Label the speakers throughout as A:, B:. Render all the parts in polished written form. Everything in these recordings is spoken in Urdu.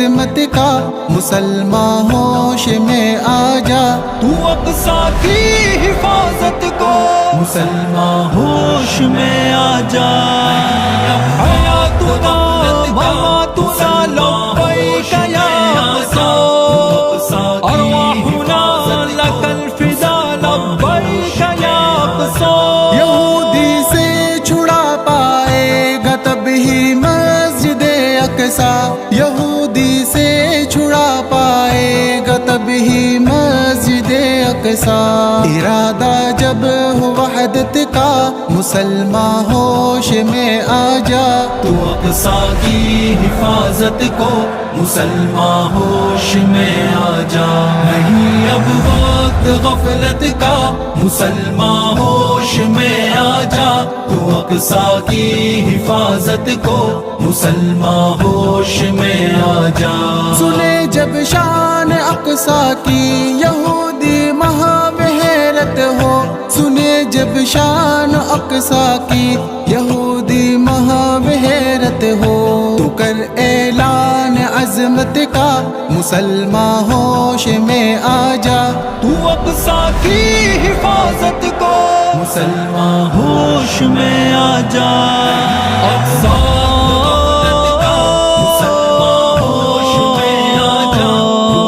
A: عظمت کا مسلمان ہوش میں آ جا،
B: تو اقصی کی حفاظت کو مسلمان ہوش میں آ جا، حیاتنا مماتنا لبیک یا اقصی، ارواحنا لک الفدا لبیک یا اقصی۔
A: یہودی سے چھڑا پائے گا تب ہی مسجد اقصی، یہودی سے چھڑا پائے گا تب ہی مسجد اقصی۔ ارادہ جب ہو وحدت کا مسلمان ہوش میں آ جا،
B: تو اقصی کی حفاظت کو مسلمان ہوش میں آ جا، نہیں اب وقت غفلت کا مسلمان ہوش میں آ جا، تو اقصی کی حفاظت کو مسلمان ہوش میں آ جا۔
A: سنے جب شان اقصی کی یہودی محب حیرت ہو، سنے جب شان اقصی کی یہودی محب حیرت ہو، تو کر اعلان عظمت کا مسلمان ہوش میں آ جا،
B: تو اقصی کی حفاظت کو مسلمان ہوش میں آ جا، اقصی مسلمان ہوش میں آ جا،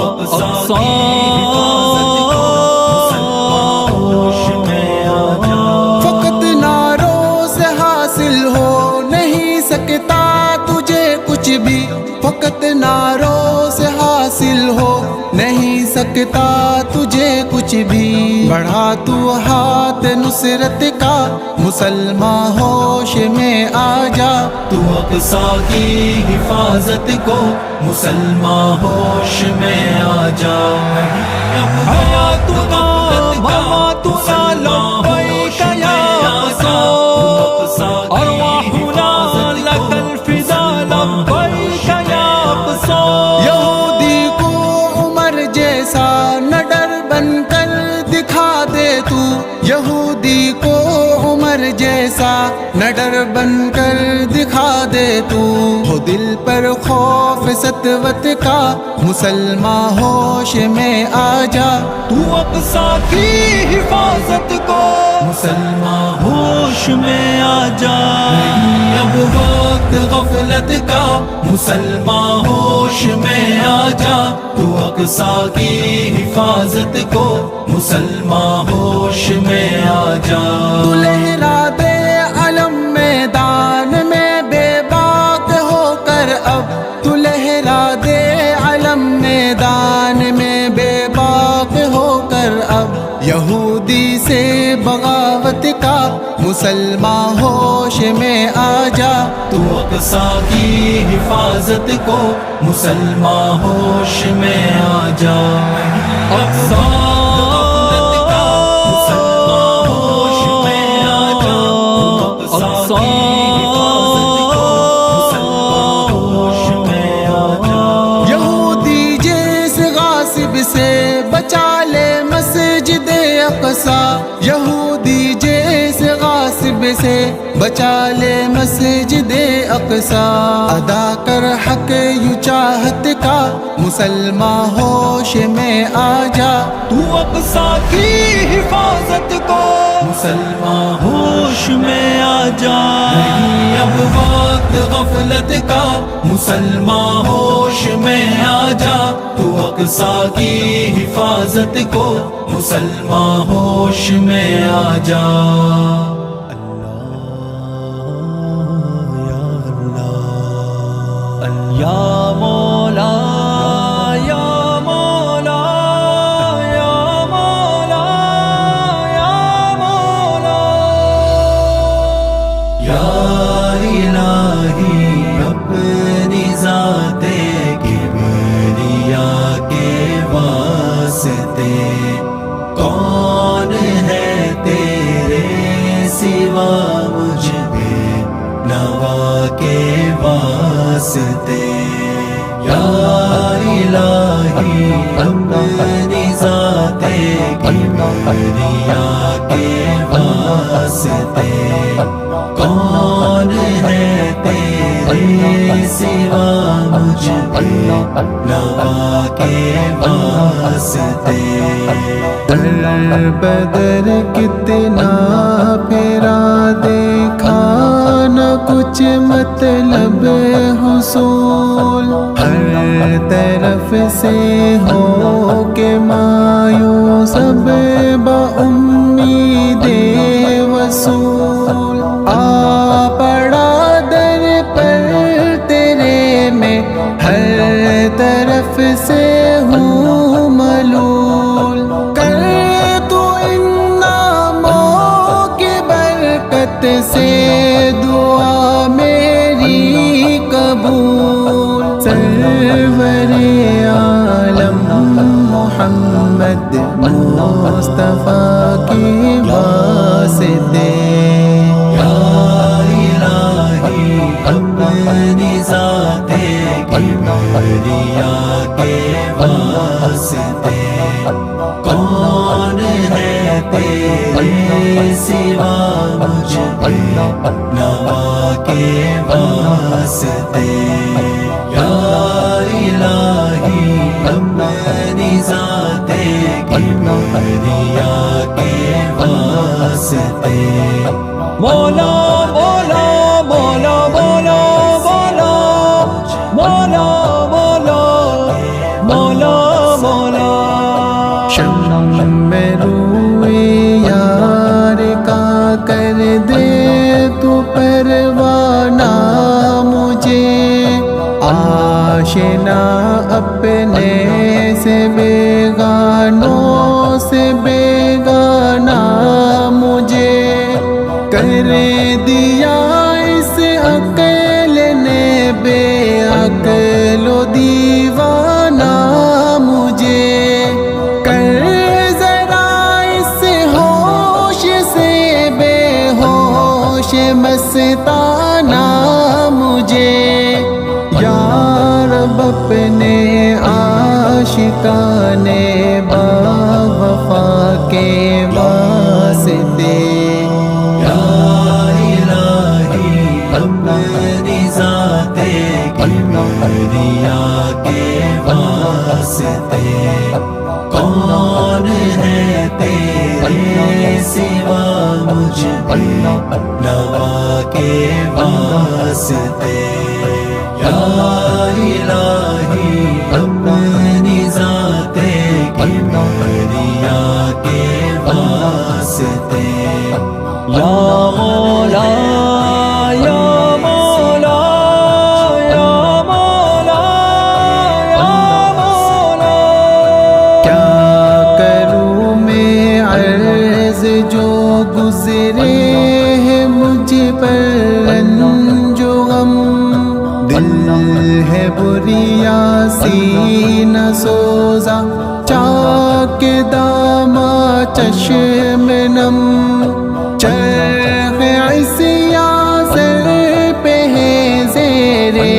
B: اقصی کی حفاظت کو مسلمان ہوش میں آ جا۔
A: فقط نعروں سے حاصل ہو نہیں سکتا تجھے کچھ بھی، فقط نعروں سے حاصل ہو نہیں سکتا تجھے کچھ بھی، بڑھا تو ہاتھ نصرت کا مسلمان ہوش میں آ جا،
B: تو اقصی کی حفاظت کو مسلمان ہوش میں آ جا، حیاتنا مماتنا لبیک یا اقصی، ارواحنا لک الفدا لبیک یا اقصی۔
A: یہودی کو عمر جیسا نڈر بن کر دکھا دے تو، یہودی کو عمر جیسا نڈر بن کر دکھا دے تو، ہو دل پر خوف سطوت کا مسلمان ہوش میں آ جا،
B: تو اقصی کی حفاظت کو مسلمان ہوش میں آ جا، نہیں اب وقت غفلت کا مسلمان ہوش میں آ جا، تو اقصی کی حفاظت کو مسلمان ہوش میں آ جا۔
A: تو لہرا دے علم میدان میں بے باک ہو کر اب، تو لہرا دے علم میدان میں بے باک ہو کر اب، یہودی سے بغاوت کا مسلمان ہوش میں آ جا،
B: تو اقصی کی حفاظت کو مسلمان ہوش میں آ جا، اقصی مسلمان ہوش میں آ جا، اقصی کی حفاظت کو مسلمان ہوش میں آ جا۔
A: یہودی جیس غاصب سے بچا لے مسجد اقصی، یہودی جیس غاصب سے بچا لے مسجد اقصی، ادا کر حق یوں چاہت کا مسلمان ہوش میں آ جا،
B: تو اقصی کی حفاظت کو مسلمان ہوش میں آ جا، نہیں اب وقت غفلت کا مسلمان ہوش میں آ جا، تو اقصی کی حفاظت کو مسلمان ہوش میں آ جا۔ یا مولا یا مولا یا مولا یا مولا، یا الہی اپنی ذات کبریا کے واسطے کون ہے تیرے سوا مجھ پہ نوا کے واسطے، یا الہی اپنی ذات کبریا کے واسطے کون ہے تیرے سوا مجھ پہ نوا کے واسطے
A: در بدر کتنا پھرا دیکھا نہ کچھ مطلب حصول ہر طرف سے ہو کے مایوس سب بامید وصول آ پڑا در پر تیرے میں ہر طرف سے ہوں ملول کر تو ان ناموں کی برکت سے دعا میری قبول سرور عالم محمد مصطفیٰ کی واسطے
B: یا الہی اپنی ذات کبریا کے واسطے کون ہے تیرے سوا مجھ پہ نوا کے واسطے یا الہی اپنی ذات کبریا کے واسطے مولا مولا مولا مولا مولا مولا مولا مولا مولا
A: شم میں روئے یار کا کر دے تو پروانہ مجھے آشنا اپنے سے بیگانوں سے بیگانہ مجھے کر دیا اس عقل نے بے عقل و دیوانہ مجھے کر ذرا اس ہوش سے بے ہوش مستانہ مجھے یا رب اپنے عاشقان با وفا کے واسطے
B: یا الہی اپنی ذات کبریا کے واسطے کون ہے تیرے سوا مجھ پہ نوا کے واسطے یا الہی اپنی ذات کبریا کے واسطے یا مولا یا مولا یا مولا یا مولا
A: کیا کروں میں عرض جو گزرے ہے مجھ پر رنج و غم دل ہے بریا سینہ سوزا چاک داما چشم نم چرخ عصیا سر پہ ہے زیرے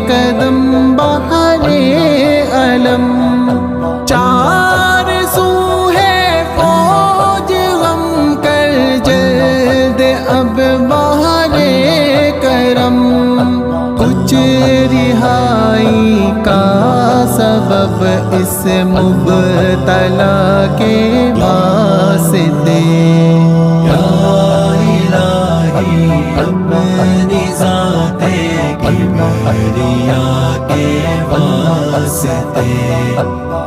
A: قدم بہار علم چار سو ہے فوج غم کر جلد اب بہار کرم کچھ رہائی کا سبب اس مبتلا کے واسطے
B: یا الہی اپنی ذات کبریا کے واسطے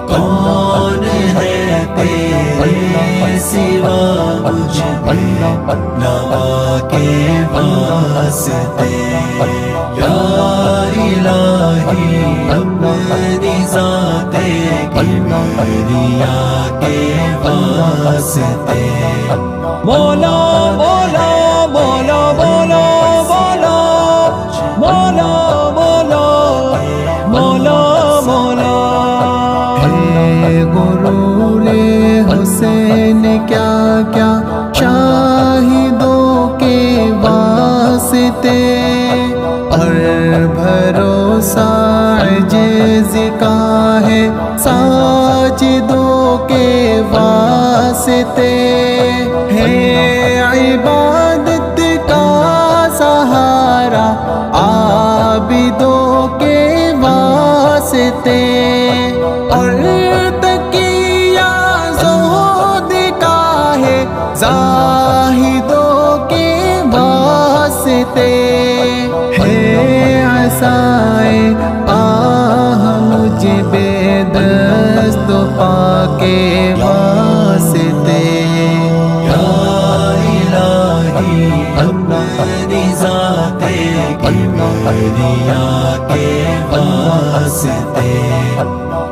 B: کون ہے تیرے سوا مجھ پہ نوا کے واسطے یا الہی اپنی ذات کبریا کے واسطے مولا مولا مولا مولا مولا مولا مولا مولا مولا
A: ہے غرور حسین کیا کیا شاہدوں کے واسطے اور بھروسہ عجز کا ہے ساجدوں کے واسطے ہے عبادت کا سہارا واسطے، اور تکیہ زہد کا ہے زاہدوں کے واسطے، ہے عصائے آہ مجھ بے دست و پا کے واسطے،
B: یا الہی اپنی ذات کبریا کے واسطے،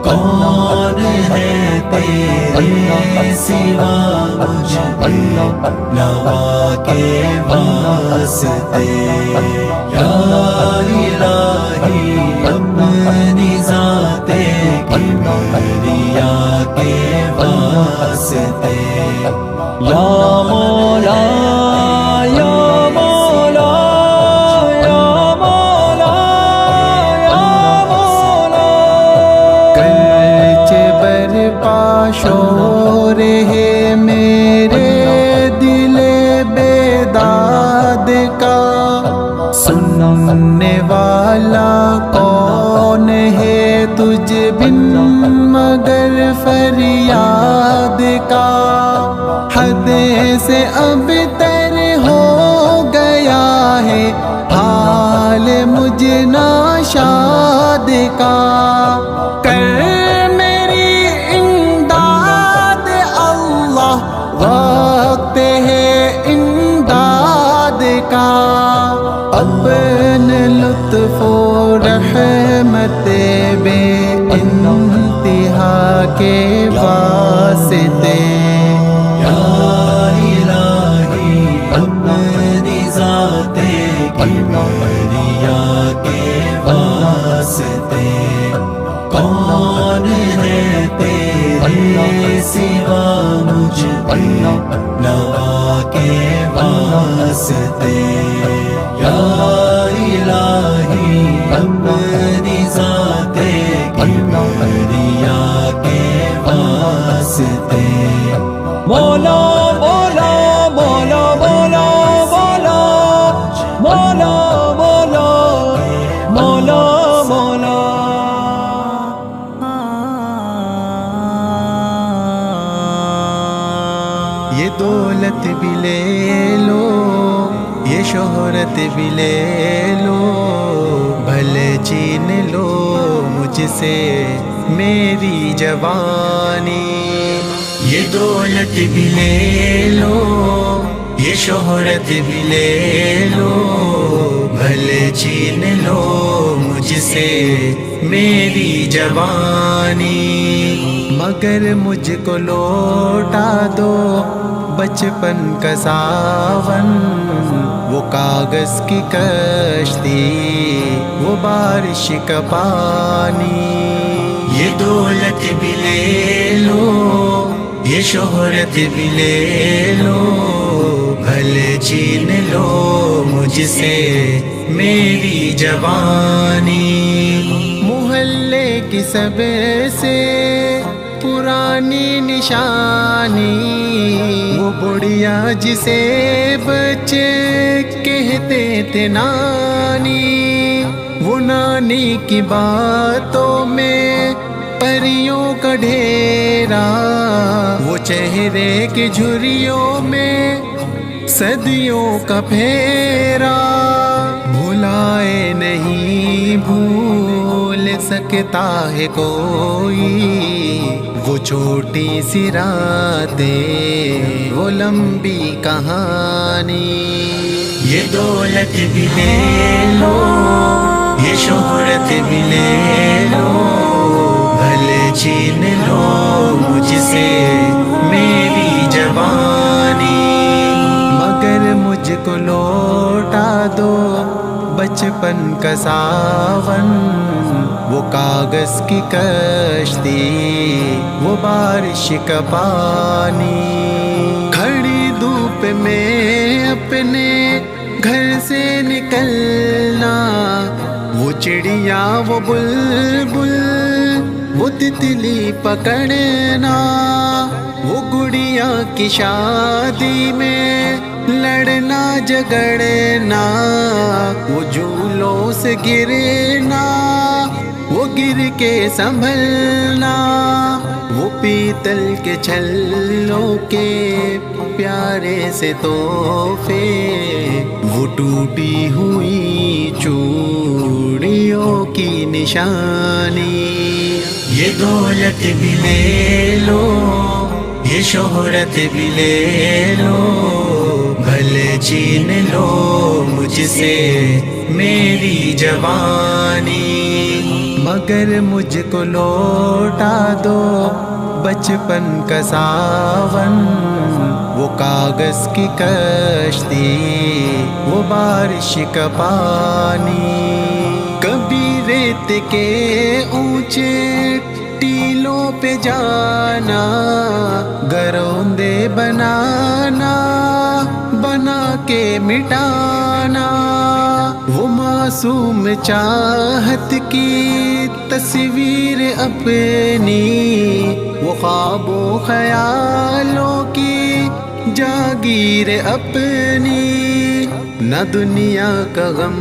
B: کون ہے تیرے سوا مجھ پہ نوا کے واسطے، یا الہی اپنی ذات کبریا کے واسطے، یا مولا یا مولا یا مولا یا مولا،
A: گرچہ برپا شور ہے میرے دل بیداد کا، سننے والا کون ہے تجھ بن مگر فریاد کا، حد سے اب تر ہو گیا ہے حال مجھ ناشاد کا، کر میری امداد اللہ، وقت ہے امداد کا، اپنے لطف و رحمت بے انتہا کے واسطے،
B: یا الہی اپنی ذات کبریا کے واسطے، کون ہے تیرے سوا مجھ پہ نوا کے واسطے، یا الہی اپنی ذات کبریا کے واسطے، مولا مولا مولا مولا مولا مولا مولا مولا مولا،
A: یہ دولت بھی لے لو، یہ شہرت بھی لے لو، بھلے چھین لو مجھ سے میری جوانی، یہ دولت بھی لے لو، یہ شہرت بھی لے لو، بھلے چھین لو مجھ سے میری جوانی، مگر مجھ کو لوٹا دو بچپن کا ساون، وہ کاغذ کی کشتی، وہ بارش کا پانی، یہ دولت بھی لے لو، یہ شہرت بھی لے لو، بھلے چھین لو مجھ سے میری جوانی، محلے کی سب سے پرانی نشانی، وہ بڑھیا جسے بچے کہتے تھے نانی، وہ نانی کی باتوں میں پریوں کا ڈھیرا، وہ چہرے کی جھریوں میں صدیوں کا پھیرا، بھلائے نہیں بھول سکتا ہے کوئی، وہ چھوٹی سی راتیں وہ لمبی کہانی، یہ دولت بھی لے لو، یہ شہرت بھی لے لو، بھلے چھین لو مجھ سے میری جوانی، مگر مجھ کو لوٹا دو بچپن کا ساون، وہ کاغذ کی کشتی، وہ بارش کا پانی، کھڑی دھوپ میں اپنے گھر سے نکلنا، وہ چڑیا وہ بلبل وہ تتلی پکڑنا، وہ گڑیا کی شادی میں لڑنا جھگڑنا، وہ جھولوں سے گرنا، وہ گر کے سنبھلنا، وہ پیتل کے چھلوں کے پیارے سے تحفے، وہ ٹوٹی ہوئی چوڑیوں کی نشانی۔ یہ دولت بھی لے لو، یہ شہرت بھی لے لو، بھلے چھین لو مجھ سے میری جوانی، مگر مجھ کو لوٹا دو بچپن کا ساون، وہ کاغذ کی کشتی، وہ بارش کا پانی، کبھی ریت کے اونچے ٹیلوں پہ جانا، گروندے بنانا، بنا کے مٹانا، وہ معصوم چاہت کی تصویر اپنی، وہ خواب و خیالوں کی جاگیر اپنی، نہ دنیا کا غم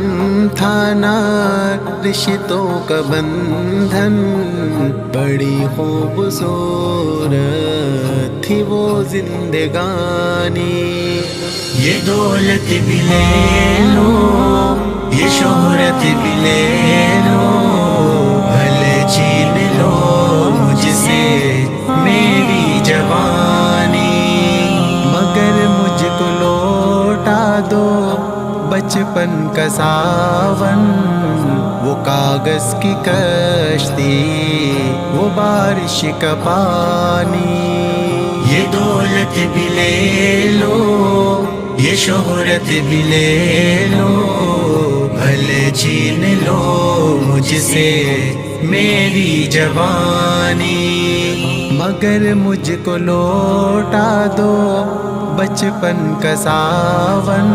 A: تھا نہ رشتوں کا بندھن، بڑی خوبصورت تھی وہ زندگانی۔ یہ دولت بھی لے لو، یہ شہرت بھی لے لو، بھلے چھین لو مجھ سے میری جوانی، مگر مجھ کو لوٹا دو بچپن کا ساون، وہ کاغذ کی کشتی، وہ بارش کا پانی۔ یہ دولت بھی لے لو، یہ شہرت بھی لے لو، بھلے چھین لو مجھ سے میری جوانی، مگر مجھ کو لوٹا دو بچپن کا ساون،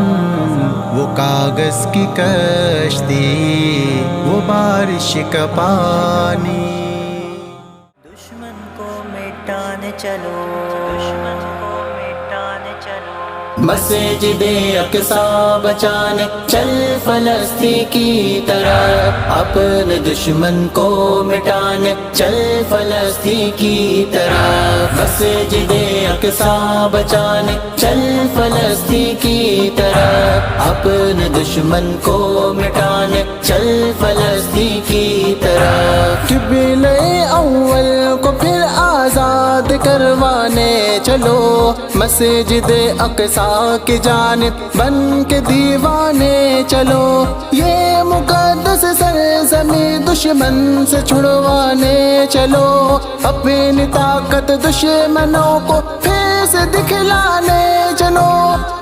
A: وہ کاغذ کی کشتی، وہ بارش کا پانی۔
C: دشمن کو مٹانے چلو، دشمن کو مٹانے چلو،
A: مسجد اقصی بچانے چل فلسطین کی طرف، اپنے دشمن کو مٹانے چل فلسطین کی طرف، مسجد اقصی بچانے چل فلسطین کی طرف، اپنے دشمن کو مٹانے چل فلسطین کی طرف، قبلہ اول کو پھر آزاد کروانے چلو، مسجد اقصی کی جانب بن کے دیوانے چلو، یہ مقدس سرزمین دشمن سے چھڑوانے چلو، اپنی طاقت دشمنوں کو پھر سے دکھلانے چلو،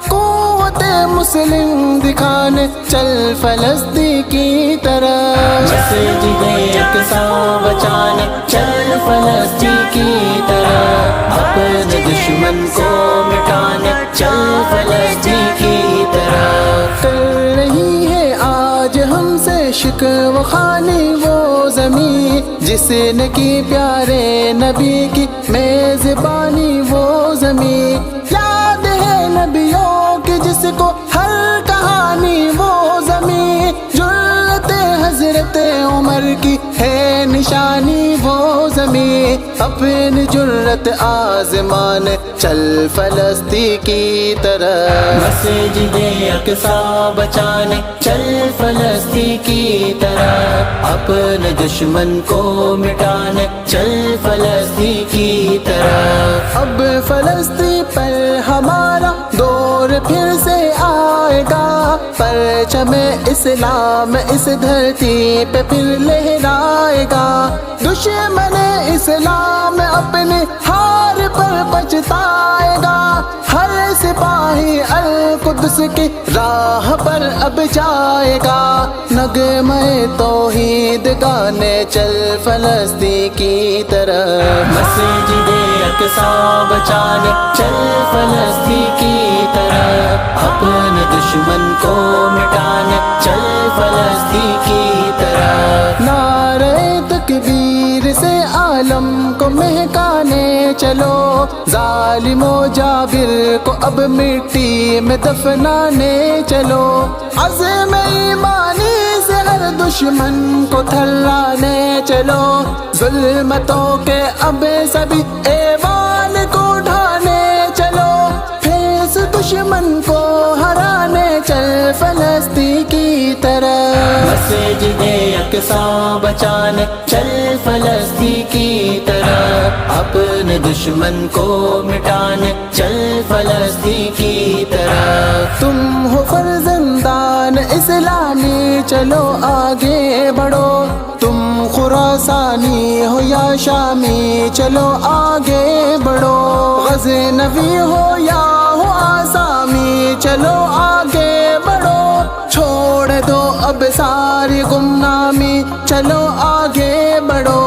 A: قوت مسلم دکھانے چل فلسطین کی طرف، مسجد اقصی بچانے چل فلسطین کی طرف، اپنے دشمن کو مٹانے چل فلسطین کی طرف، کر رہی ہے آج ہم سے شکوہ خانی وہ زمین، جس نے کی پیارے نبی کی میزبانی وہ زمین، یاد ہے نبیوں کی جس کو ہر کہانی وہ زمین، جرأت حضرت عمر کی ہے نشانی وہ زمین، اپنی جرأت آزمان چل فلسطین کی طرف، مسجد اقصی بچانے چل فلسطین کی طرف، اپنے دشمن کو مٹانے چل فلسطین کی طرف، اب فلسطین پر ہمارا دور پھر سے آئے گا، پرچم اسلام اس دھرتی پہ پھر لہرائے گا، دشمن اسلام اپنے ہار پر پچھتائے گا، ہر سپاہی القدس کی راہ پر اب جائے گا، نغمۂ توحید گانے چل فلسطین کی طرف، مسجد اقصی بچانے چل فلسطین کی طرف، اپنے دشمن کو مٹانے چل فلسطین کی طرف، نعرہ تکبیر سے عالم کو مہکانے چلو، ظالم و جابر کو اب مٹی میں دفنانے چلو، عزم ایمانی سے ہر دشمن کو تھرانے چلو، چلو ظلمتوں کے اب سبھی ایوان کو ڈھانے چلو پھر اس دشمن کو ہرانے چل فلسطین کی طرف
C: مسجد اقصی بچانے چل فلسطین کی طرف اپنے دشمن کو مٹانے چل فلسطین کی طرف
A: تم ہو فرزندان اسلامی چلو آگے بڑھو تم خراسانی ہو یا شامی چلو آگے بڑھو غزنوی ہو یا ہو آسامی چلو آگے بڑھو چھوڑ دو اب ساری گمنامی چلو آگے بڑھو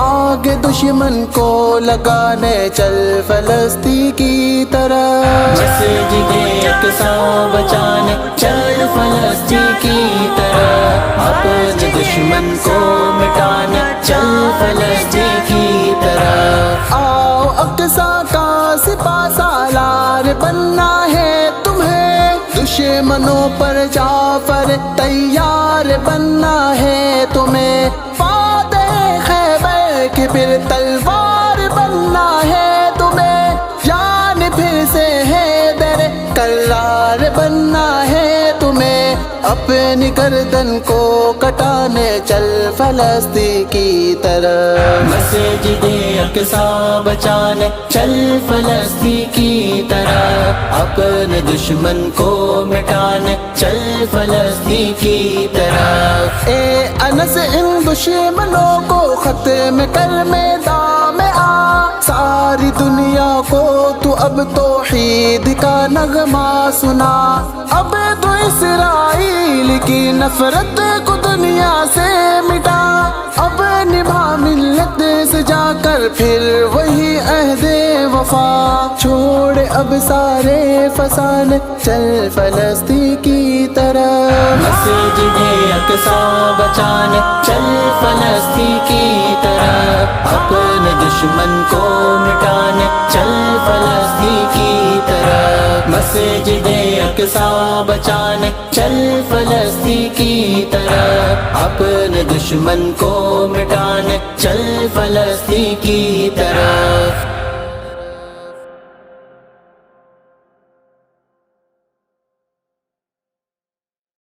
A: آگے دشمن کو لگانے چل فلسطین کی طرف
C: مسجد اقصی بچانے چل فلسطین کی طرف اپنے دشمن کو مٹانے چل فلسطین کی طرف
A: آؤ اقصی کا سپاہ سالار بننا ہے تمہیں دشمنوں پر جعفر تیار بننا ہے تمہیں فاتح خیبر کی پھر تلوار بننا ہے تمہیں جان پھر سے حیدر کرار بننا ہے تمہیں اپنی گردن کو کٹانے چل فلسطین کی طرف
C: مسجد اقصی بچانے چل فلسطین کی طرف اپنے دشمن کو مٹانے چل فلسطین کی طرف
A: اے انس ان دشمنوں کو ختم کر میدان میں آ ساری دنیا کو تو اب توحید کا نغمہ سنا اب تو اسرائیل کی نفرت کو دنیا سے مٹا اب نبھا ملت سے جا کر پھر وہی عہد وفا چھوڑ اب سارے فسان چل فلسطین کی طرف
C: مسجد اقصی بچانے چل فلسطین کی طرف اپنے دشمن کو مٹانے چل فلسطین کی طرف مسجد اقصی بچانے چل فلسطین کی طرف اپنے دشمن کو مٹانے چل فلسطین کی